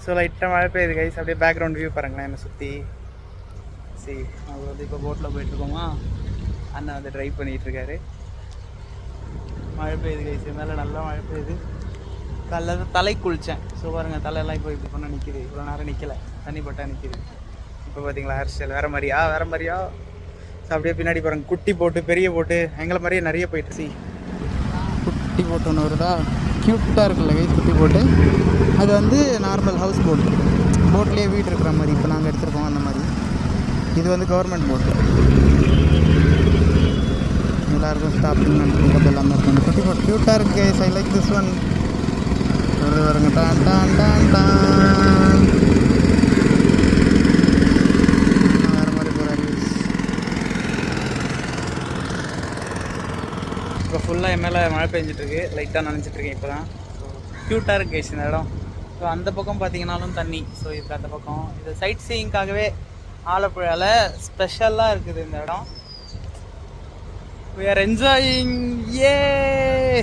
So லைட்டாக மழை பெய்யுது கைஸ். அப்படியே பேக்ரவுண்ட் வியூ பாருங்களேன் என்னை சுற்றி. சரி, நம்ம வந்து இப்போ போட்டில் போயிட்டுருக்கோமா, அண்ணன் வந்து ட்ரைவ் பண்ணிகிட்ருக்காரு. மழை பெய்யுது கைஸ், மேலே நல்லா மழை பெய்யுது. காலைல தான் தலை குளித்தேன். ஸோ பாருங்கள், தலையெல்லாம் இப்போ இப்படி பண்ண நிற்கிது. இவ்வளோ நேரம் நிற்கலை, தண்ணி போட்டால் நிற்கிது. இப்போ பார்த்தீங்களா ஹேர் ஸ்டைல் வேறு மாதிரியா. ஸோ அப்படியே பின்னாடி பாருங்கள், குட்டி போட்டு பெரிய போட்டு எங்களை மாதிரியே நிறைய போயிட்டு. குட்டி போட்டு ஒன்று வருதா, க்யூட்டாக இருக்குல்ல கைஸ் குட்டி போட்டு. அது வந்து நார்மல் ஹவுஸ் போட்லேயே வீடு இருக்கிற மாதிரி இப்போ நாங்கள் எடுத்துருக்கோம் அந்த மாதிரி. இது வந்து கவர்மெண்ட் போட்டு. எல்லாருக்கும் ஸ்டாப்பிங் பண்ணுறது எல்லாமே இருக்கும். குட்டி போட்டு க்யூட்டாக இருக்குது guys. I like this one. வருங்க டான் டான் டான் டான். வேறு மாதிரி போகிறாரு. இப்போ ஃபுல்லாக என் மேலே மழை பெஞ்சிட்ருக்கு, லைட்டாக நனைஞ்சிட்ருக்கேன் இப்போ தான். ஸோ க்யூட்டாக இருக்குது கைஸ் இந்த இடம். ஸோ அந்த பக்கம் பார்த்தீங்கன்னாலும் தண்ணி. ஸோ இதுக்கு அந்த பக்கம் இது சைட் சீயிங்காகவே ஆலப்புழாவில் ஸ்பெஷலாக இருக்குது இந்த இடம். We are enjoying. Yay!